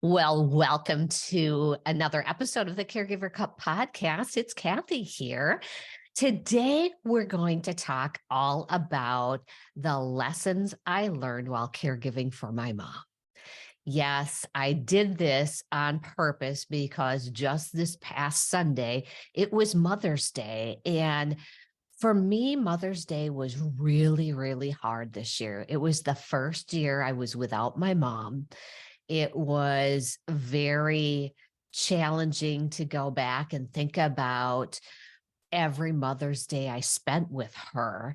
Well, welcome to another episode of the Caregiver Cup podcast. It's Cathy here. Today, we're going to talk all about the lessons I learned while caregiving for my mom. Yes, I did this on purpose because just this past Sunday, it was Mother's Day. And for me, Mother's Day was really, really hard this year. It was the first year I was without my mom. It was very challenging to go back and think about every Mother's Day I spent with her.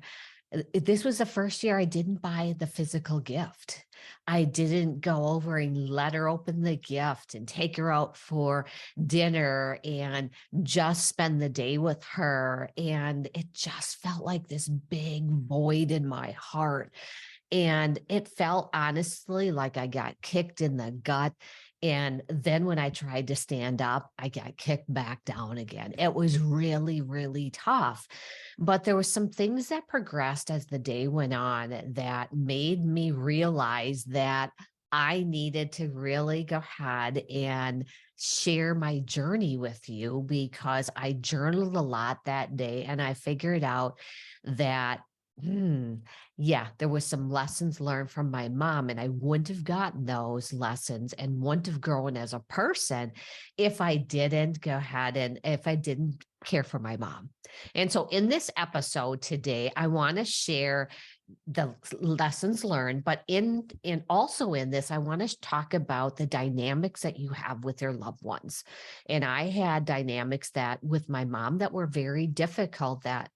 This was the first year I didn't buy the physical gift. I didn't go over and let her open the gift and take her out for dinner and just spend the day with her. And it just felt like this big void in my heart. And it felt honestly like I got kicked in the gut. And then when I tried to stand up, I got kicked back down again. It was really, really tough. But there were some things that progressed as the day went on that made me realize that I needed to really go ahead and share my journey with you because I journaled a lot that day and I figured out that yeah, there was some lessons learned from my mom, and I wouldn't have gotten those lessons and wouldn't have grown as a person if I didn't go ahead and if I didn't care for my mom. And so in this episode today, I want to share the lessons learned, but in also in this, I want to talk about the dynamics that you have with your loved ones. And I had dynamics that with my mom that were very difficult, that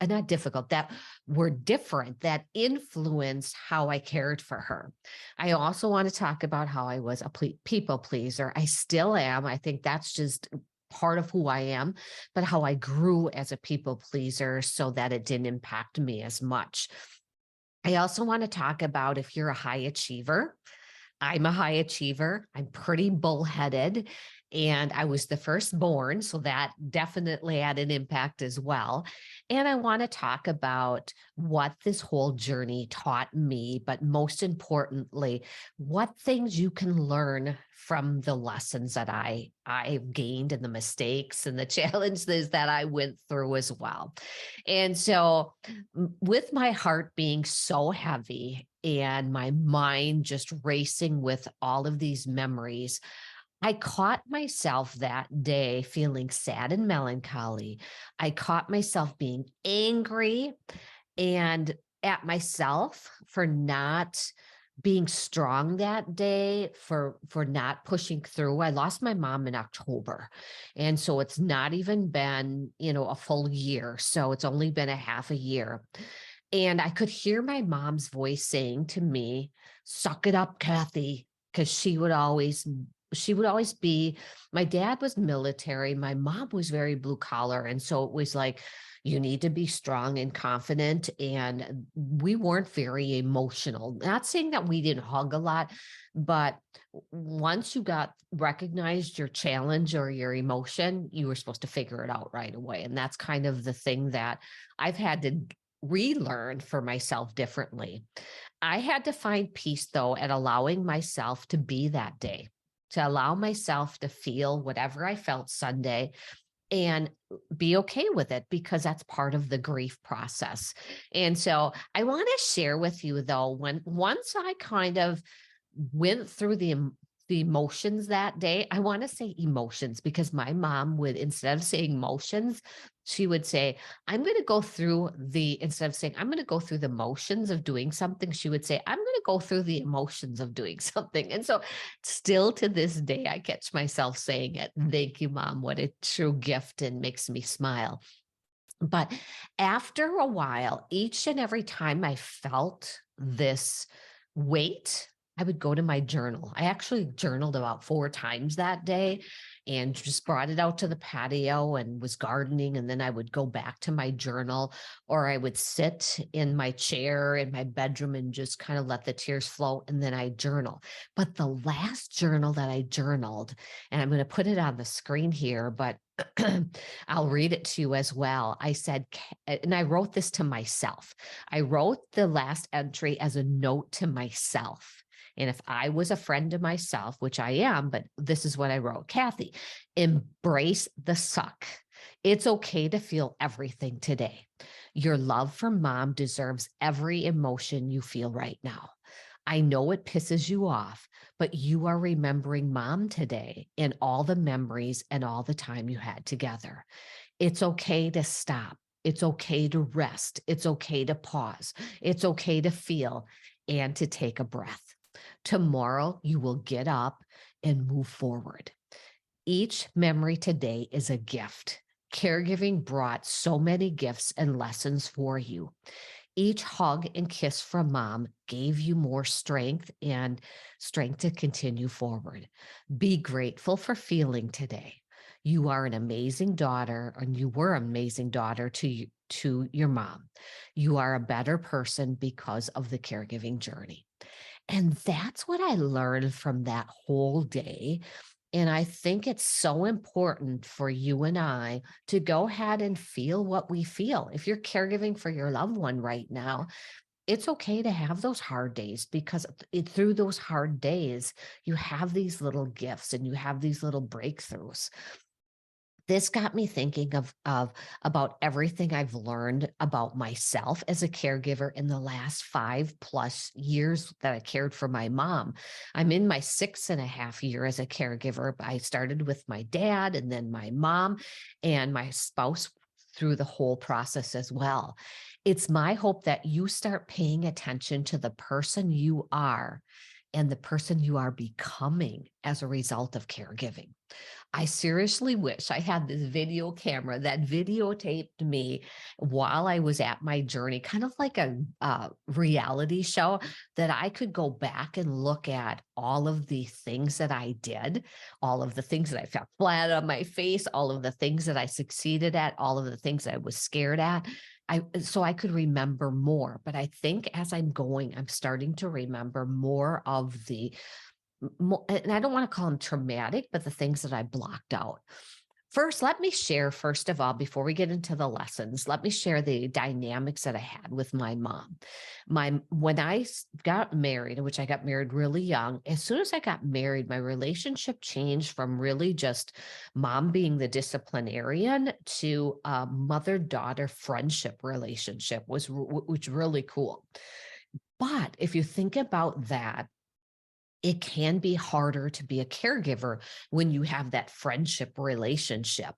not difficult, that were different, that influenced how I cared for her. I also want to talk about how I was a people pleaser. I still am. I think that's just part of who I am, but how I grew as a people pleaser so that it didn't impact me as much. I also want to talk about if you're a high achiever. I'm a high achiever. I'm pretty bullheaded, and I was the firstborn, so that definitely had an impact as well. And I want to talk about what this whole journey taught me, but most importantly, what things you can learn from the lessons that I've gained and the mistakes and the challenges that I went through as well. And so, with my heart being so heavy and my mind just racing with all of these memories, I caught myself that day feeling sad and melancholy. I caught myself being angry and at myself for not being strong that day, for not pushing through. I lost my mom in October. And so it's not even been, a full year. So it's only been a half a year. And I could hear my mom's voice saying to me, "Suck it up, Cathy," because she would always be, my dad was military, my mom was very blue collar. And so it was like, you need to be strong and confident. And we weren't very emotional. Not saying that we didn't hug a lot, but once you got recognized your challenge or your emotion, you were supposed to figure it out right away. And that's kind of the thing that I've had to relearn for myself differently. I had to find peace though at allowing myself to be that day, to allow myself to feel whatever I felt Sunday and be okay with it because that's part of the grief process. And so I want to share with you though, once I kind of went through the emotions that day. I want to say emotions because my mom would, instead of saying motions, she would say, instead of saying, I'm going to go through the motions of doing something, she would say, I'm going to go through the emotions of doing something. And so still to this day, I catch myself saying it. Thank you, Mom. What a true gift and makes me smile. But after a while, each and every time I felt this weight, I would go to my journal. I actually journaled about 4 times that day and just brought it out to the patio and was gardening. And then I would go back to my journal, or I would sit in my chair in my bedroom and just kind of let the tears flow. And then I journal. But the last journal that I journaled, and I'm going to put it on the screen here, but I'll read it to you as well. I said, and I wrote this to myself. I wrote the last entry as a note to myself. And if I was a friend to myself, which I am, but this is what I wrote, Cathy, embrace the suck. It's okay to feel everything today. Your love for mom deserves every emotion you feel right now. I know it pisses you off, but you are remembering mom today and all the memories and all the time you had together. It's okay to stop. It's okay to rest. It's okay to pause. It's okay to feel and to take a breath. Tomorrow, you will get up and move forward. Each memory today is a gift. Caregiving brought so many gifts and lessons for you. Each hug and kiss from mom gave you more strength to continue forward. Be grateful for feeling today. You are an amazing daughter, and you were an amazing daughter to your mom. You are a better person because of the caregiving journey. And that's what I learned from that whole day. And I think it's so important for you and I to go ahead and feel what we feel. If you're caregiving for your loved one right now, it's okay to have those hard days, because through those hard days, you have these little gifts and you have these little breakthroughs. This got me thinking of about everything I've learned about myself as a caregiver in the last 5+ years that I cared for my mom. I'm in my 6.5 year as a caregiver. I started with my dad and then my mom and my spouse through the whole process as well. It's my hope that you start paying attention to the person you are and the person you are becoming as a result of caregiving. I seriously wish I had this video camera that videotaped me while I was at my journey, kind of like a reality show, that I could go back and look at all of the things that I did, all of the things that I fell flat on my face, all of the things that I succeeded at, all of the things I was scared at. So I could remember more. But I think as I'm going, I'm starting to remember more of the and I don't want to call them traumatic, but the things that I blocked out. First, let me share, first of all, before we get into the lessons, let me share the dynamics that I had with my mom. When I got married, which I got married really young, as soon as I got married, my relationship changed from really just mom being the disciplinarian to a mother-daughter friendship relationship, which really cool. But if you think about that, it can be harder to be a caregiver when you have that friendship relationship.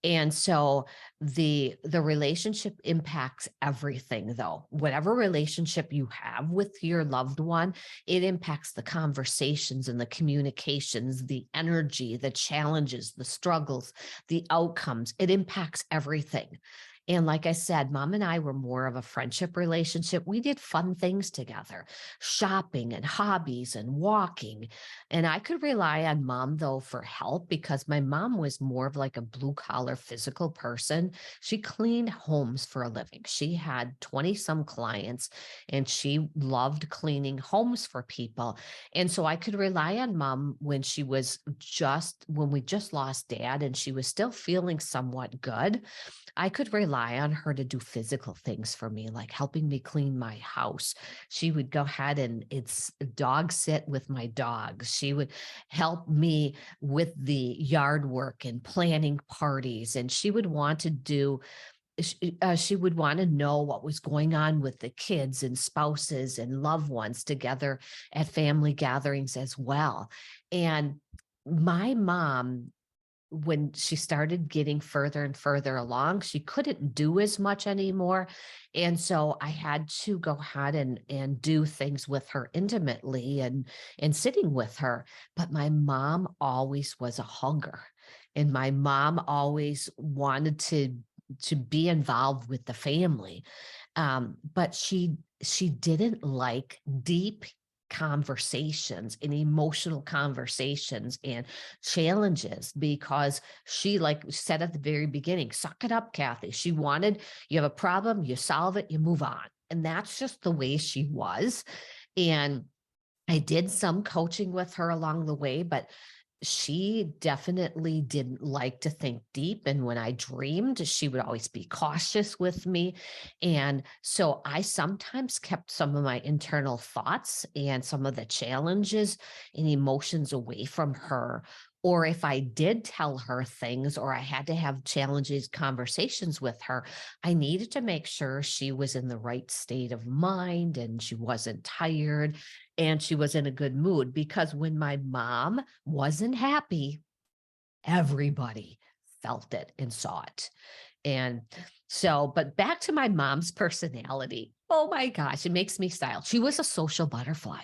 And so the relationship impacts everything, though. Whatever relationship you have with your loved one, it impacts the conversations and the communications, the energy, the challenges, the struggles, the outcomes. It impacts everything. And like I said, mom and I were more of a friendship relationship. We did fun things together, shopping and hobbies and walking. And I could rely on mom, though, for help, because my mom was more of like a blue collar physical person. She cleaned homes for a living. She had 20 some clients and she loved cleaning homes for people. And so I could rely on mom when when we just lost dad and she was still feeling somewhat good. I could rely on her to do physical things for me, like helping me clean my house. She would go ahead and it's dog sit with my dogs. She would help me with the yard work and planning parties. And she would want to she would want to know what was going on with the kids and spouses and loved ones together at family gatherings as well. And my mom, when she started getting further and further along, she couldn't do as much anymore. And so I had to go ahead and do things with her intimately and sitting with her. But my mom always was a hugger. And my mom always wanted to be involved with the family. But she didn't like deep conversations and emotional conversations and challenges, because she, like said at the very beginning, suck it up, Cathy. She wanted, you have a problem, you solve it, you move on. And that's just the way she was. And I did some coaching with her along the way, but she definitely didn't like to think deep. And when I dreamed, she would always be cautious with me. And so I sometimes kept some of my internal thoughts and some of the challenges and emotions away from her. Or if I did tell her things or I had to have challenges, conversations with her, I needed to make sure she was in the right state of mind and she wasn't tired and she was in a good mood. Because when my mom wasn't happy, everybody felt it and saw it. And so, but back to my mom's personality. Oh my gosh, it makes me style. She was a social butterfly.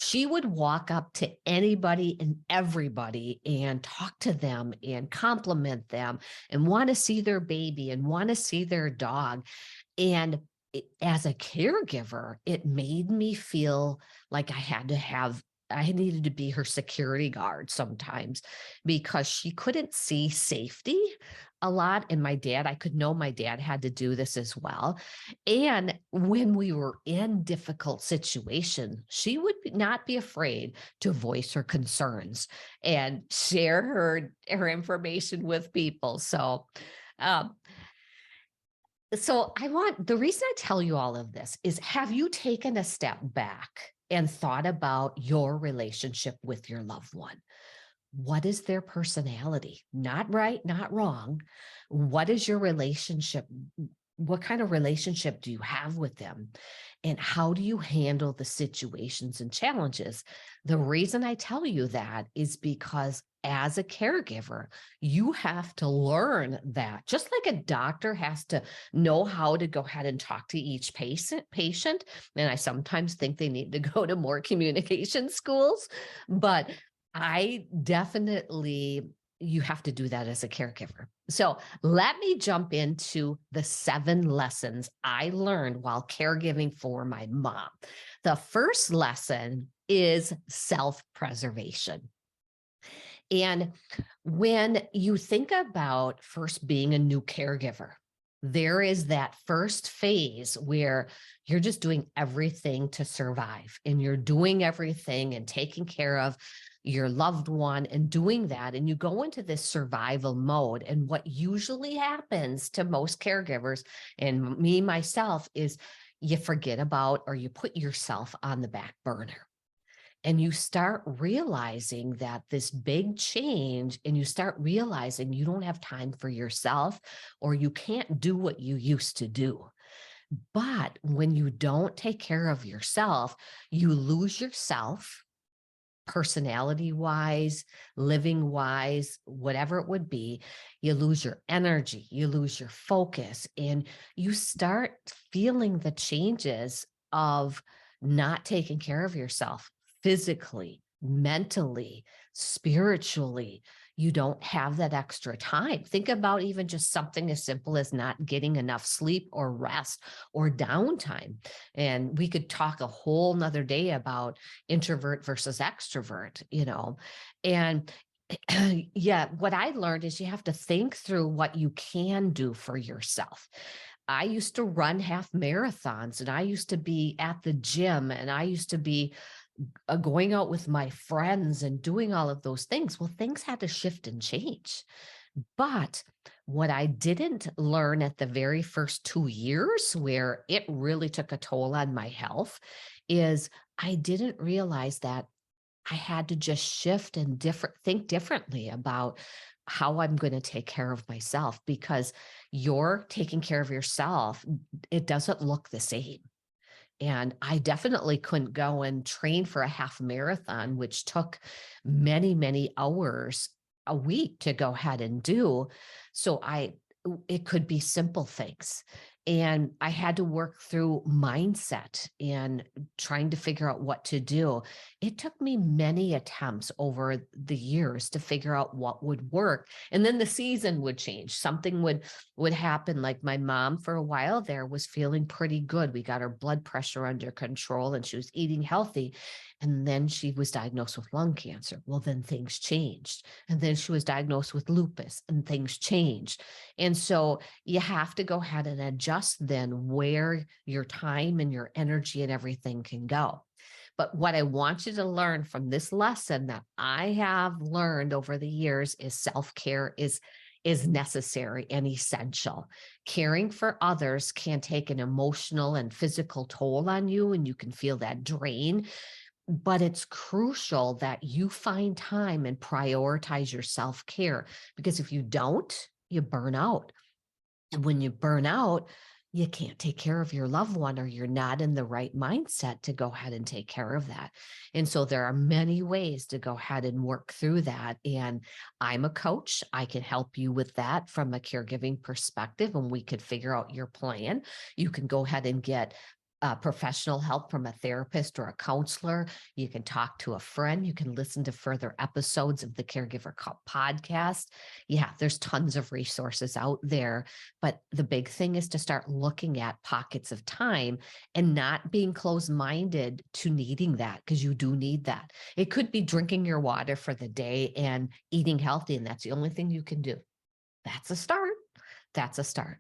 She would walk up to anybody and everybody and talk to them and compliment them and want to see their baby and want to see their dog. And as a caregiver, it made me feel like I needed to be her security guard sometimes because she couldn't see safety a lot. And I could know my dad had to do this as well. And when we were in difficult situations, she would not be afraid to voice her concerns and share her information with people. Um, so the reason I tell you all of this is, have you taken a step back and thought about your relationship with your loved one? What is their personality? Not right, not wrong. What is your relationship? What kind of relationship do you have with them? And how do you handle the situations and challenges? The reason I tell you that is because as a caregiver, you have to learn that. Just like a doctor has to know how to go ahead and talk to each patient. And I sometimes think they need to go to more communication schools, but I definitely, you have to do that as a caregiver. So let me jump into the 7 lessons I learned while caregiving for my mom. The first lesson is self-preservation. And when you think about first being a new caregiver, there is that first phase where you're just doing everything to survive and you're doing everything and taking care of your loved one and doing that. And you go into this survival mode. And what usually happens to most caregivers and me, myself, is you forget about or you put yourself on the back burner and you start realizing that this big change and you start realizing you don't have time for yourself or you can't do what you used to do. But when you don't take care of yourself, you lose yourself personality wise, living wise, whatever it would be. You lose your energy, you lose your focus, and you start feeling the changes of not taking care of yourself physically, mentally, spiritually. You don't have that extra time. Think about even just something as simple as not getting enough sleep or rest or downtime. And we could talk a whole nother day about introvert versus extrovert, and yeah, what I learned is you have to think through what you can do for yourself. I used to run half marathons and I used to be at the gym and I used to be going out with my friends and doing all of those things. Well, things had to shift and change. But what I didn't learn at the very first 2 years, where it really took a toll on my health, is I didn't realize that I had to just shift and think differently about how I'm going to take care of myself, because you're taking care of yourself. It doesn't look the same. And I definitely couldn't go and train for a half marathon, which took many, many hours a week to go ahead and do. So it could be simple things. And I had to work through mindset and trying to figure out what to do. It took me many attempts over the years to figure out what would work. And then the season would change. Something would happen. Like my mom for a while there was feeling pretty good. We got her blood pressure under control and she was eating healthy. And then she was diagnosed with lung cancer. Well, then things changed. And then she was diagnosed with lupus and things changed. And so you have to go ahead and adjust then where your time and your energy and everything can go. But what I want you to learn from this lesson that I have learned over the years is self-care is necessary and essential. Caring for others can take an emotional and physical toll on you, and you can feel that drain. But it's crucial that you find time and prioritize your self-care, because if you don't, you burn out. And when you burn out, you can't take care of your loved one, or you're not in the right mindset to go ahead and take care of that. And so there are many ways to go ahead and work through that. And I'm a coach. I can help you with that from a caregiving perspective, and we could figure out your plan. You can go ahead and get professional help from a therapist or a counselor. You can talk to a friend. You can listen to further episodes of the Caregiver Cup podcast. Yeah, there's tons of resources out there. But the big thing is to start looking at pockets of time and not being closed-minded to needing that, because you do need that. It could be drinking your water for the day and eating healthy, and that's the only thing you can do. That's a start. That's a start.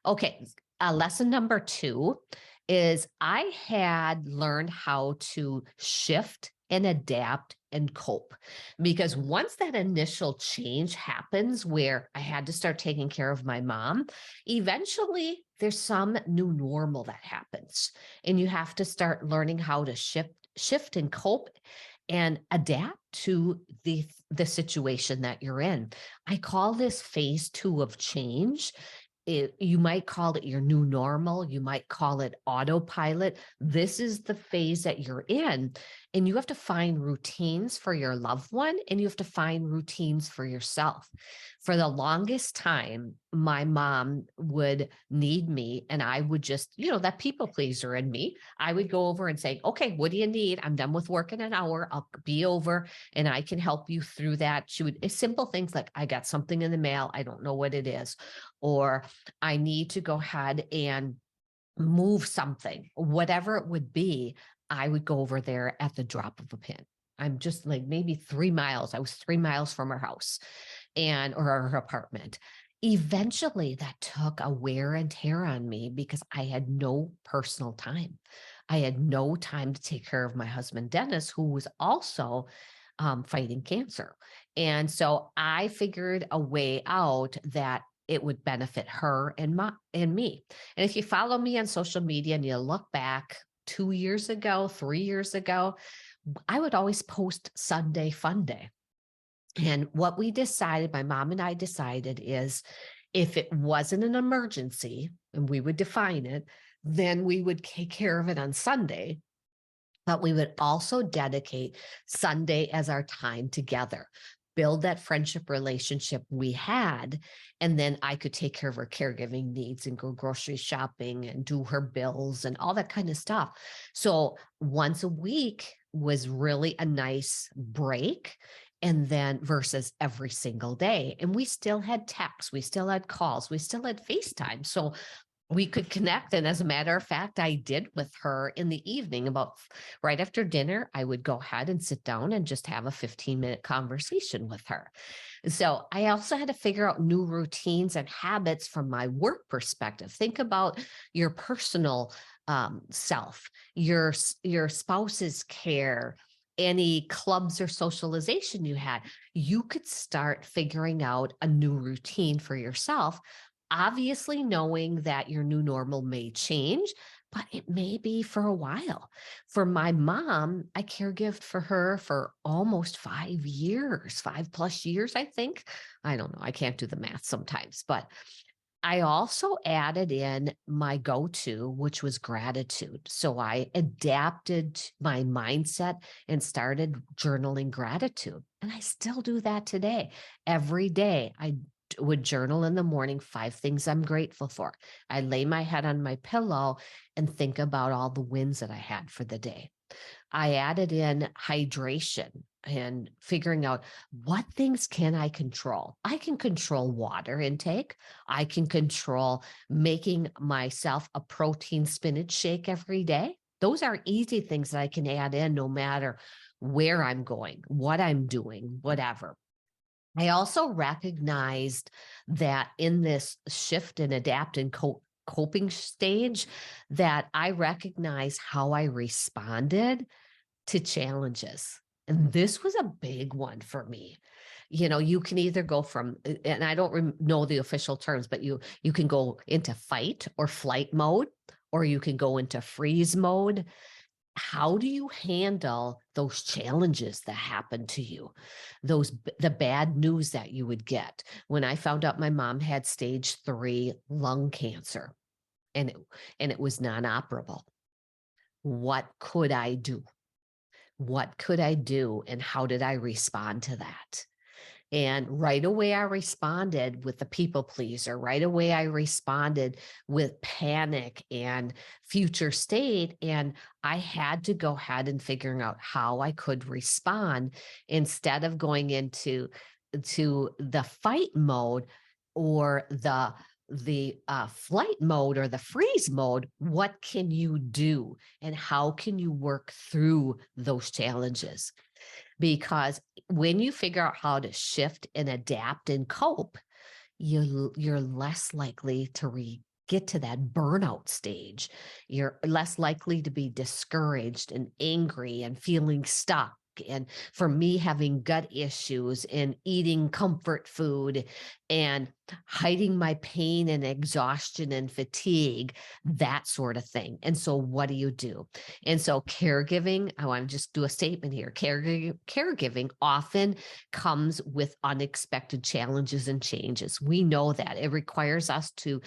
Okay, lesson number 2 is I had learned how to shift and adapt and cope. Because once that initial change happens where I had to start taking care of my mom, eventually there's some new normal that happens. And you have to start learning how to shift and cope and adapt to the situation that you're in. I call this phase 2 of change. You might call it your new normal. You might call it autopilot. This is the phase that you're in. And you have to find routines for your loved one, and you have to find routines for yourself. For the longest time, my mom would need me, and I would just, that people pleaser in me, I would go over and say, okay, what do you need? I'm done with work in an hour. I'll be over and I can help you through that. She would, simple things like, I got something in the mail. I don't know what it is. Or I need to go ahead and move something, whatever it would be. I would go over there at the drop of a pin. I'm just like maybe 3 miles. I was 3 miles from her house or her apartment. Eventually that took a wear and tear on me because I had no personal time. I had no time to take care of my husband, Dennis, who was also fighting cancer. And so I figured a way out that it would benefit her and me. And if you follow me on social media and you look back 2 years ago, 3 years ago, I would always post Sunday Fun Day. And what we decided, my mom and I decided, is if it wasn't an emergency, and we would define it, then we would take care of it on Sunday. But we would also dedicate Sunday as our time together, build that friendship relationship we had. And then I could take care of her caregiving needs and go grocery shopping and do her bills and all that kind of stuff. So once a week was really a nice break. And then versus every single day. And we still had texts, we still had calls, we still had FaceTime. So we could connect. And as a matter of fact, I did with her in the evening, about right after dinner. I would go ahead and sit down and just have a 15-minute conversation with her. So I also had to figure out new routines and habits from my work perspective. Think about your personal self, your spouse's care, any clubs or socialization you had. You could start figuring out a new routine for yourself. Obviously, knowing that your new normal may change, but it may be for a while. For my mom, I caregived for her for almost 5 years, 5+ years, I think. I don't know. I can't do the math sometimes, but I also added in my go-to, which was gratitude. So I adapted my mindset and started journaling gratitude. And I still do that today. Every day I would journal in the morning, 5 things I'm grateful for. I lay my head on my pillow and think about all the wins that I had for the day. I added in hydration and figuring out what things can I control. I can control water intake. I can control making myself a protein spinach shake every day. Those are easy things that I can add in no matter where I'm going, what I'm doing, whatever. I also recognized that in this shift and adapt and coping stage, that I recognize how I responded to challenges. And this was a big one for me. You can either go from, and I don't know the official terms, but you can go into fight or flight mode, or you can go into freeze mode. How do you handle those challenges that happen to you? The bad news that you would get. When I found out my mom had stage 3 lung cancer and it was non-operable. What could I do? What could I do? And how did I respond to that? And right away, I responded with the people pleaser. Right away, I responded with panic and future state. And I had to go ahead and figuring out how I could respond instead of going into the fight mode or the flight mode or the freeze mode. What can you do and how can you work through those challenges? Because when you figure out how to shift and adapt and cope, you're less likely to get to that burnout stage. You're less likely to be discouraged and angry and feeling stuck. And for me, having gut issues and eating comfort food and hiding my pain and exhaustion and fatigue, that sort of thing. And so what do you do? And so caregiving, I want to just do a statement here. Caregiving often comes with unexpected challenges and changes. We know that it requires us to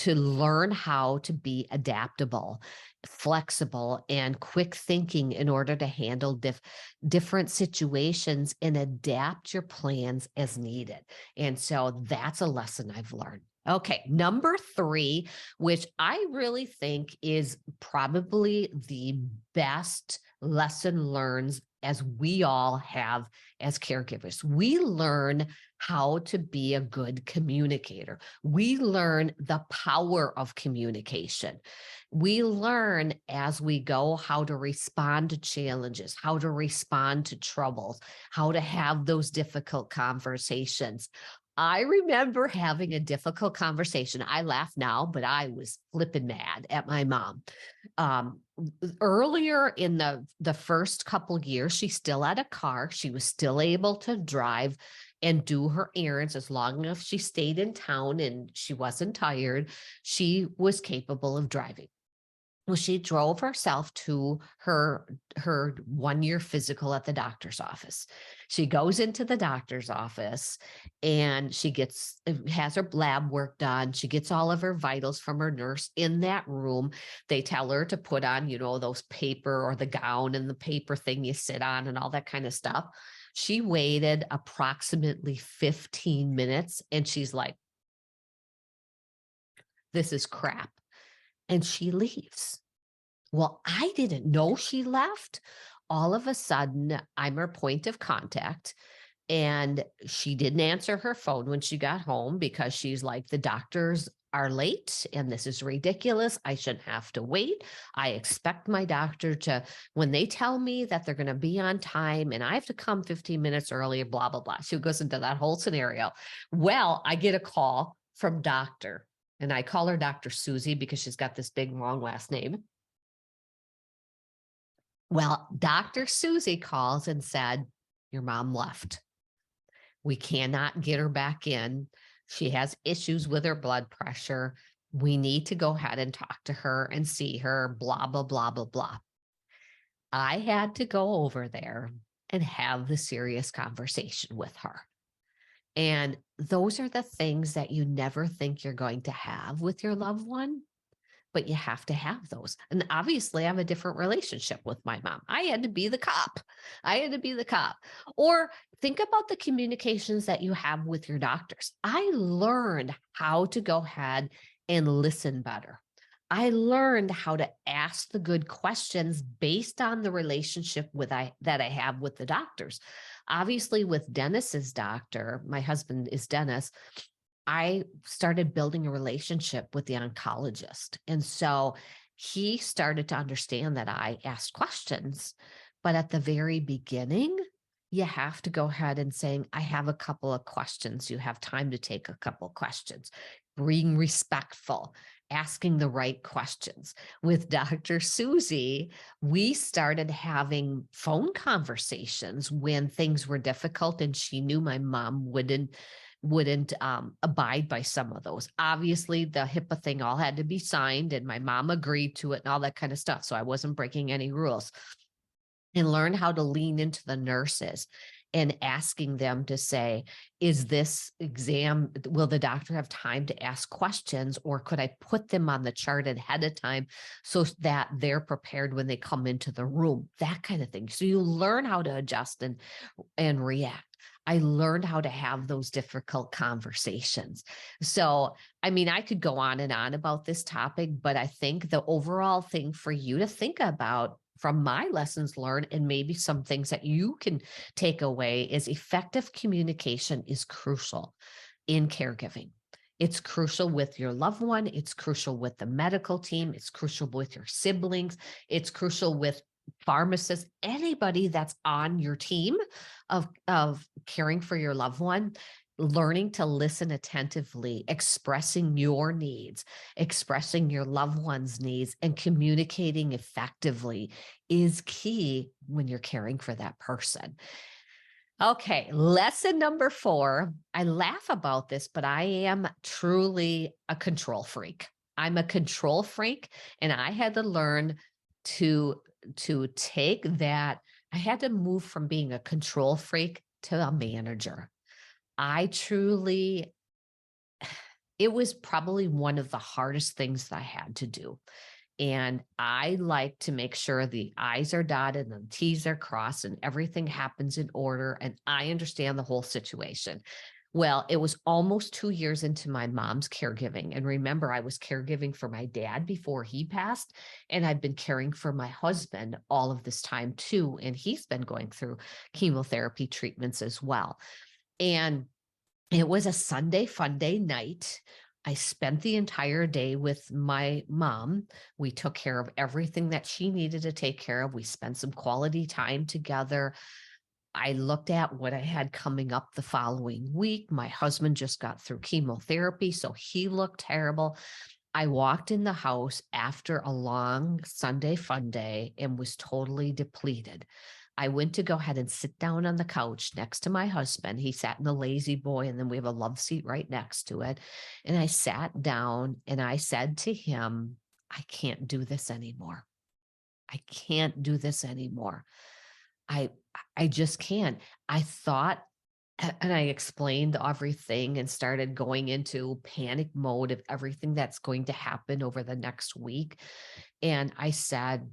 learn how to be adaptable, flexible, and quick thinking in order to handle different situations and adapt your plans as needed. And so that's a lesson I've learned. Okay, number 3, which I really think is probably the best lesson learned as we all have as caregivers. We learn how to be a good communicator. We learn the power of communication. We learn as we go how to respond to challenges, how to respond to troubles, how to have those difficult conversations. I remember having a difficult conversation. I laugh now, but I was flipping mad at my mom. Earlier in the first couple years, she still had a car. She was still able to drive and do her errands as long as she stayed in town and she wasn't tired. She was capable of driving. Well, she drove herself to her 1-year physical at the doctor's office. She goes into the doctor's office and she has her lab work done. She gets all of her vitals from her nurse in that room. They tell her to put on, those paper or the gown and the paper thing you sit on and all that kind of stuff. She waited approximately 15 minutes and she's like, this is crap. And she leaves. Well, I didn't know she left. All of a sudden, I'm her point of contact. And she didn't answer her phone when she got home because she's like, the doctors are late and this is ridiculous. I shouldn't have to wait. I expect my doctor to, when they tell me that they're going to be on time and I have to come 15 minutes early, blah, blah, blah. She goes into that whole scenario. Well, I get a call from doctor and I call her Dr. Susie because she's got this big, long last name. Well, Dr. Susie calls and said, your mom left. We cannot get her back in. She has issues with her blood pressure. We need to go ahead and talk to her and see her, blah, blah, blah, blah, blah. I had to go over there and have the serious conversation with her. And those are the things that you never think you're going to have with your loved one, but you have to have those. And obviously I have a different relationship with my mom. I had to be the cop. Or think about the communications that you have with your doctors. I learned how to go ahead and listen better. I learned how to ask the good questions based on the relationship that I have with the doctors. Obviously with Dennis's doctor, my husband is Dennis, I started building a relationship with the oncologist. And so he started to understand that I asked questions. But at the very beginning, you have to go ahead and saying, I have a couple of questions. You have time to take a couple of questions. Being respectful, asking the right questions. With Dr. Susie, we started having phone conversations when things were difficult, and she knew my mom wouldn't abide by some of those. Obviously, the HIPAA thing all had to be signed, and my mom agreed to it and all that kind of stuff. So I wasn't breaking any rules. And learn how to lean into the nurses and asking them to say, is this exam, will the doctor have time to ask questions, or could I put them on the chart ahead of time so that they're prepared when they come into the room? That kind of thing. So you learn how to adjust and react. I learned how to have those difficult conversations. So, I mean, I could go on and on about this topic, but I think the overall thing for you to think about from my lessons learned, and maybe some things that you can take away, is effective communication is crucial in caregiving. It's crucial with your loved one. It's crucial with the medical team. It's crucial with your siblings. It's crucial with pharmacists, anybody that's on your team of caring for your loved one. Learning to listen attentively, expressing your needs, expressing your loved one's needs, and communicating effectively is key when you're caring for that person. Okay, lesson number 4. I laugh about this, but I am truly a control freak. I'm a control freak, and I had to learn to take that. I had to move from being a control freak to a manager. I truly, it was probably one of the hardest things that I had to do. And I like to make sure the I's are dotted and the T's are crossed and everything happens in order. And I understand the whole situation. Well, it was almost 2 years into my mom's caregiving. And remember, I was caregiving for my dad before he passed. And I've been caring for my husband all of this time too. And he's been going through chemotherapy treatments as well. And it was a Sunday fun day night. I spent the entire day with my mom. We took care of everything that she needed to take care of. We spent some quality time together. I looked at what I had coming up the following week. My husband just got through chemotherapy, so he looked terrible. I walked in the house after a long Sunday fun day and was totally depleted. I went to go ahead and sit down on the couch next to my husband. He sat in the lazy boy, and then we have a love seat right next to it. And I sat down and I said to him, I can't do this anymore. I can't do this anymore. I I just can't. I thought, and I explained everything and started going into panic mode of everything that's going to happen over the next week. And I said,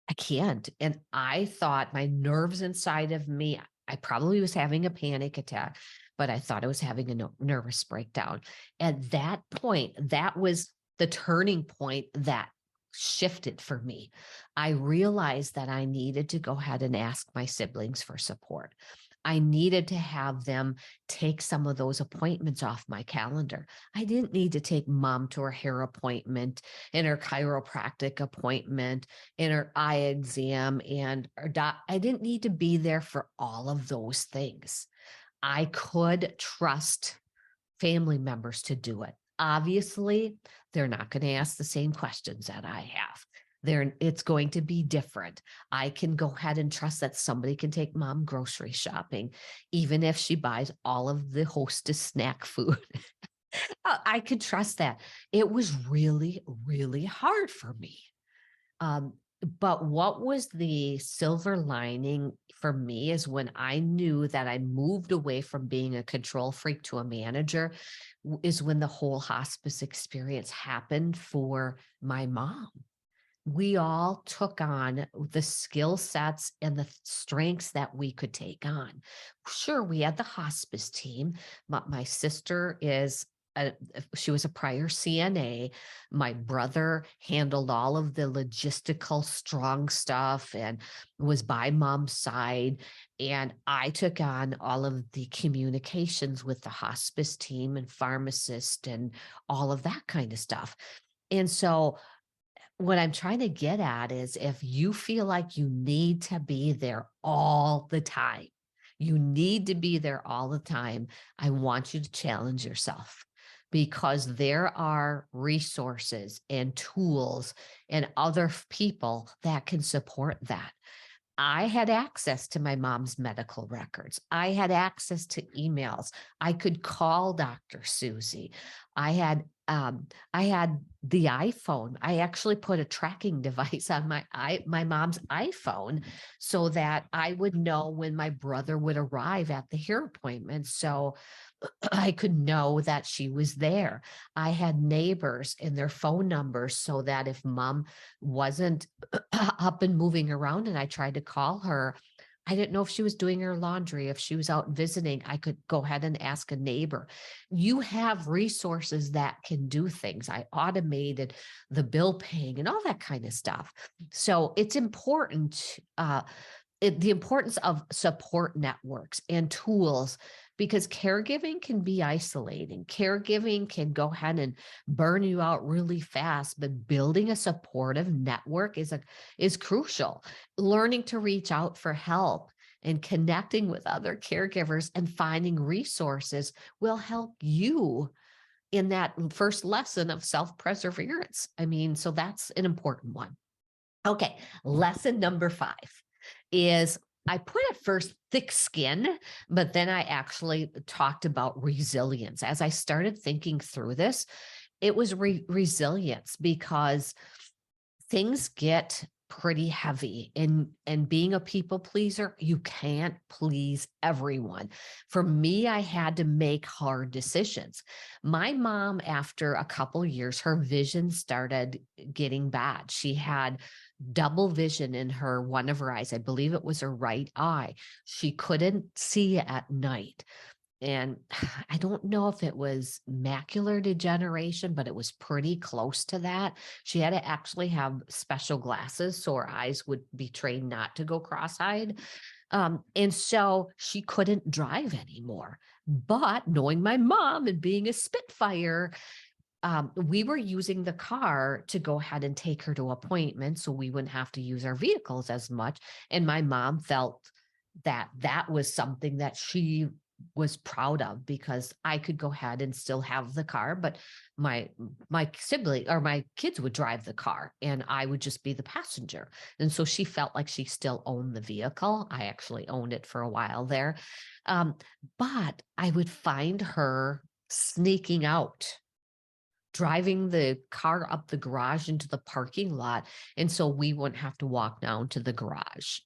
I can't. And I thought my nerves inside of me, I probably was having a panic attack, but I thought I was having a nervous breakdown. At that point, that was the turning point that shifted for me. I realized that I needed to go ahead and ask my siblings for support. I needed to have them take some of those appointments off my calendar. I didn't need to take mom to her hair appointment and her chiropractic appointment and her eye exam and I didn't need to be there for all of those things. I could trust family members to do it. Obviously, they're not going to ask the same questions that I have. It's going to be different. I can go ahead and trust that somebody can take mom grocery shopping, even if she buys all of the hostess snack food. I could trust that. It was really, really hard for me. But what was the silver lining for me is when I knew that I moved away from being a control freak to a manager, is when the whole hospice experience happened for my mom. We all took on the skill sets and the strengths that we could take on. Sure, we had the hospice team. My sister is she was a prior CNA. My brother handled all of the logistical strong stuff and was by mom's side. And I took on all of the communications with the hospice team and pharmacist and all of that kind of stuff. And so what I'm trying to get at is if you feel like you need to be there all the time, you need to be there all the time, I want you to challenge yourself because there are resources and tools and other people that can support that. I had access to my mom's medical records. I had access to emails. I could call Dr. Susie. I had I had the iPhone. I actually put a tracking device on my mom's iPhone so that I would know when my brother would arrive at the hair appointment. So I could know that she was there. I had neighbors and their phone numbers so that if mom wasn't up and moving around and I tried to call her, I didn't know if she was doing her laundry, if she was out visiting, I could go ahead and ask a neighbor. You have resources that can do things. I automated the bill paying and all that kind of stuff. So it's important, the importance of support networks and tools because caregiving can be isolating. Caregiving can go ahead and burn you out really fast, but building a supportive network is crucial. Learning to reach out for help and connecting with other caregivers and finding resources will help you in that first lesson of self-perseverance. I mean, so that's an important one. Okay, lesson number 5 is I put at first thick skin, but then I actually talked about resilience. As I started thinking through this, it was resilience because things get pretty heavy and being a people pleaser, you can't please everyone. For me, I had to make hard decisions. My mom, after a couple years, her vision started getting bad. She had double vision in her one of her eyes. I believe it was her right eye. She couldn't see at night. And I don't know if it was macular degeneration, but it was pretty close to that. She had to actually have special glasses so her eyes would be trained not to go cross-eyed. And so she couldn't drive anymore. But knowing my mom and being a Spitfire, we were using the car to go ahead and take her to appointments so we wouldn't have to use our vehicles as much. And my mom felt that that was something that she was proud of because I could go ahead and still have the car, but my sibling or my kids would drive the car and I would just be the passenger. And so she felt like she still owned the vehicle. I actually owned it for a while there. Um, but I would find her sneaking out, driving the car up the garage into the parking lot. And so we wouldn't have to walk down to the garage,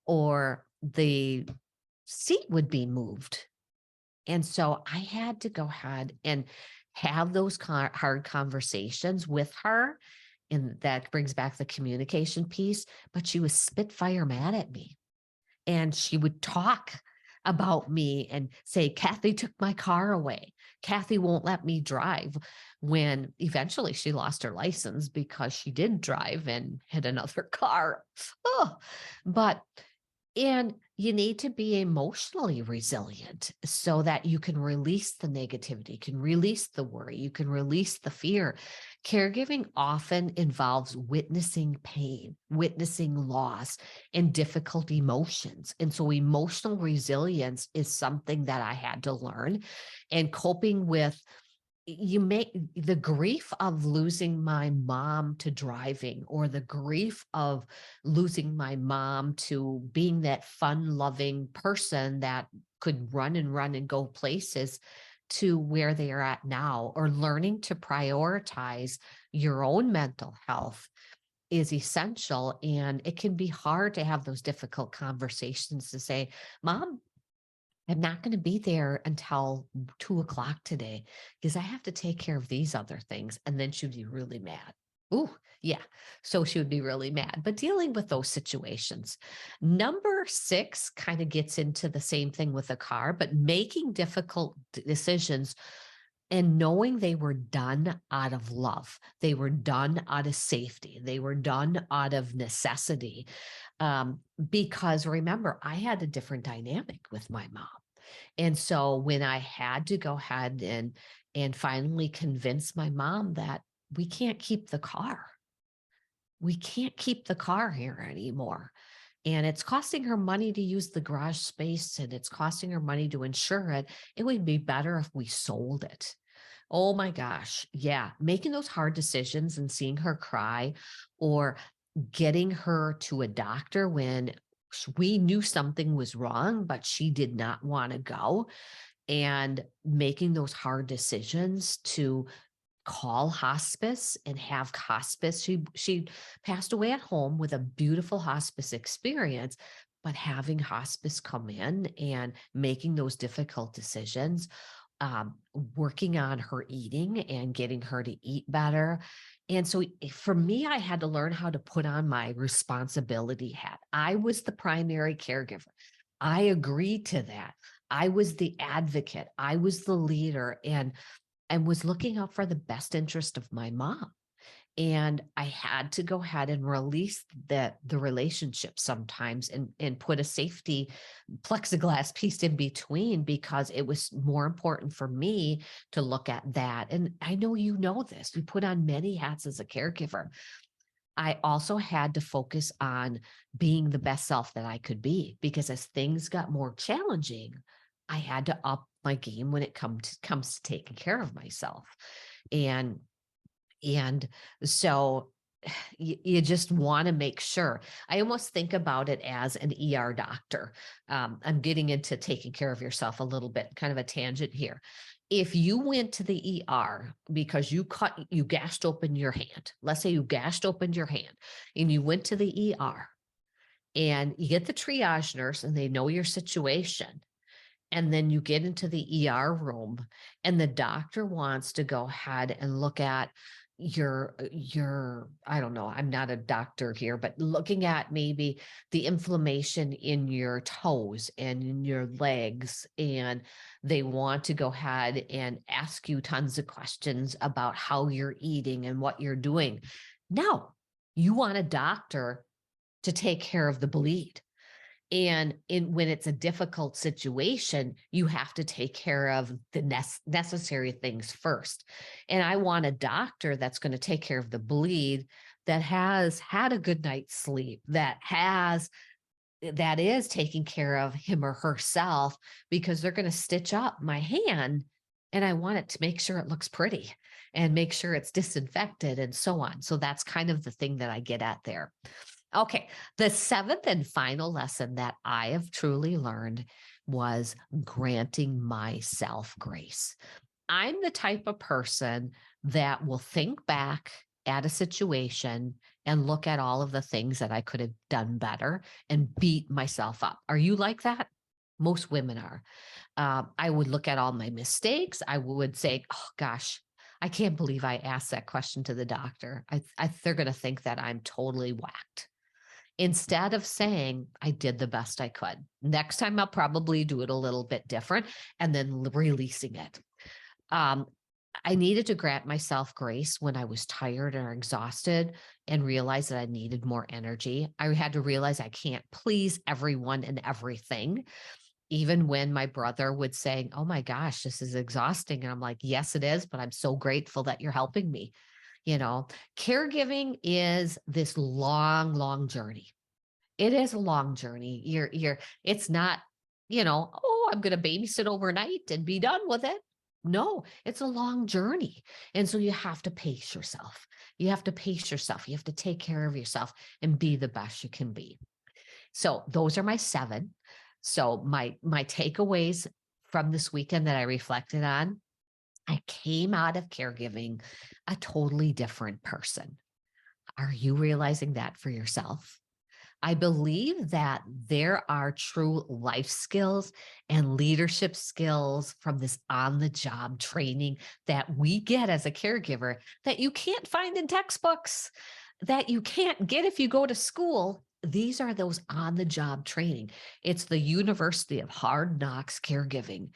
or the seat would be moved. And so I had to go ahead and have those hard conversations with her. And that brings back the communication piece. But she was Spitfire mad at me. And she would talk about me and say, Cathy took my car away. Cathy won't let me drive. When eventually she lost her license because she did drive and hit another car. Oh, but and you need to be emotionally resilient so that you can release the negativity, can release the worry, you can release the fear. Caregiving often involves witnessing pain, witnessing loss, and difficult emotions. And so emotional resilience is something that I had to learn, and coping with you make the grief of losing my mom to driving, or the grief of losing my mom to being that fun loving person that could run and go places, to where they are at now, or learning to prioritize your own mental health is essential. And it can be hard to have those difficult conversations to say, Mom, I'm not going to be there until 2 o'clock today because I have to take care of these other things. And then she'd be really mad. Ooh, yeah. So she would be really mad, but dealing with those situations. Number 6 kind of gets into the same thing with a car, but making difficult decisions and knowing they were done out of love. They were done out of safety. They were done out of necessity. Because remember, I had a different dynamic with my mom. And so when I had to go ahead and finally convince my mom that we can't keep the car, we can't keep the car here anymore. And it's costing her money to use the garage space and it's costing her money to insure it. It would be better if we sold it. Oh my gosh. Yeah. Making those hard decisions and seeing her cry or getting her to a doctor when we knew something was wrong, but she did not want to go, and making those hard decisions to call hospice and have hospice. She passed away at home with a beautiful hospice experience, but having hospice come in and making those difficult decisions, working on her eating and getting her to eat better. And so for me, I had to learn how to put on my responsibility hat. I was the primary caregiver. I agreed to that. I was the advocate. I was the leader and was looking out for the best interest of my mom. And I had to go ahead and release the relationship sometimes and put a safety plexiglass piece in between because it was more important for me to look at that. And I know you know this. We put on many hats as a caregiver. I also had to focus on being the best self that I could be because as things got more challenging, I had to up my game when it comes to taking care of myself. And and so you just want to make sure. I almost think about it as an ER doctor. I'm getting into taking care of yourself a little bit, kind of a tangent here. If you went to the ER because you gashed open your hand, let's say you gashed open your hand and you went to the ER and you get the triage nurse and they know your situation. And then you get into the ER room and the doctor wants to go ahead and look at your I don't know, I'm not a doctor here, but looking at maybe the inflammation in your toes and in your legs, and they want to go ahead and ask you tons of questions about how you're eating and what you're doing. No, you want a doctor to take care of the bleed. And when it's a difficult situation, you have to take care of the necessary things first. And I want a doctor that's going to take care of the bleed, that has had a good night's sleep, that is taking care of him or herself, because they're going to stitch up my hand and I want it to make sure it looks pretty and make sure it's disinfected and so on. So that's kind of the thing that I get at there. Okay, the seventh and final lesson that I have truly learned was granting myself grace. I'm the type of person that will think back at a situation and look at all of the things that I could have done better and beat myself up. Are you like that? Most women are. I would look at all my mistakes. I would say, oh gosh, I can't believe I asked that question to the doctor. They're going to think that I'm totally whacked. Instead of saying, I did the best I could. Next time, I'll probably do it a little bit different and then releasing it. I needed to grant myself grace when I was tired or exhausted and realize that I needed more energy. I had to realize I can't please everyone and everything. Even when my brother would say, oh my gosh, this is exhausting. And I'm like, yes, it is, but I'm so grateful that you're helping me. You know, caregiving is this long, long journey. It is a long journey. It's not, oh, I'm going to babysit overnight and be done with it. No, it's a long journey. And so you have to pace yourself. You have to pace yourself. You have to take care of yourself and be the best you can be. So those are my 7. So my takeaways from this weekend that I reflected on, I came out of caregiving a totally different person. Are you realizing that for yourself? I believe that there are true life skills and leadership skills from this on the job training that we get as a caregiver that you can't find in textbooks, that you can't get if you go to school. These are those on the job training. It's the University of Hard Knocks Caregiving.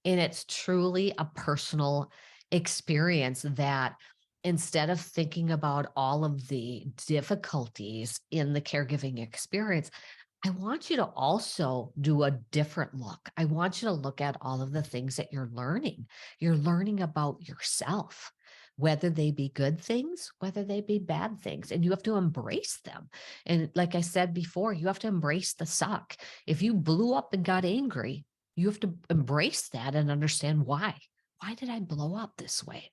And it's truly a personal experience that, instead of thinking about all of the difficulties in the caregiving experience, I want you to also do a different look. I want you to look at all of the things that you're learning. You're learning about yourself. whether they be good things, whether they be bad things, and you have to embrace them. And like I said before, you have to embrace the suck. If you blew up and got angry, you have to embrace that and understand why. Why did I blow up this way?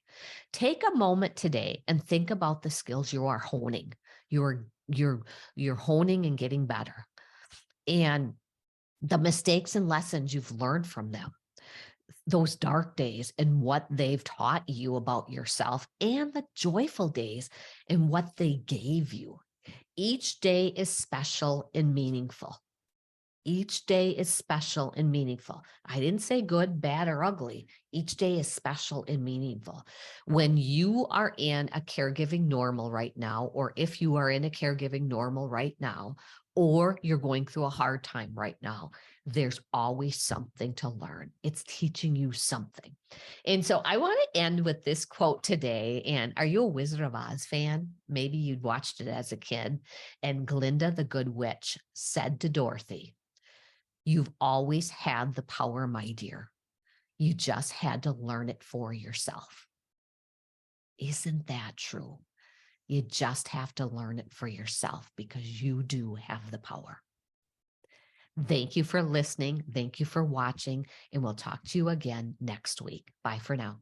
Take a moment today and think about the skills you are honing. You're honing and getting better. And the mistakes and lessons you've learned from them, those dark days and what they've taught you about yourself, and the joyful days and what they gave you. Each day is special and meaningful. Each day is special and meaningful. I didn't say good, bad, or ugly. Each day is special and meaningful. When you are in a caregiving normal right now, or if you are in a caregiving normal right now, or you're going through a hard time right now, there's always something to learn. It's teaching you something. And so I want to end with this quote today. And are you a Wizard of Oz fan? Maybe you'd watched it as a kid. And Glinda the Good Witch said to Dorothy, "You've always had the power, my dear. You just had to learn it for yourself." Isn't that true? You just have to learn it for yourself because you do have the power. Thank you for listening. Thank you for watching, and we'll talk to you again next week. Bye for now.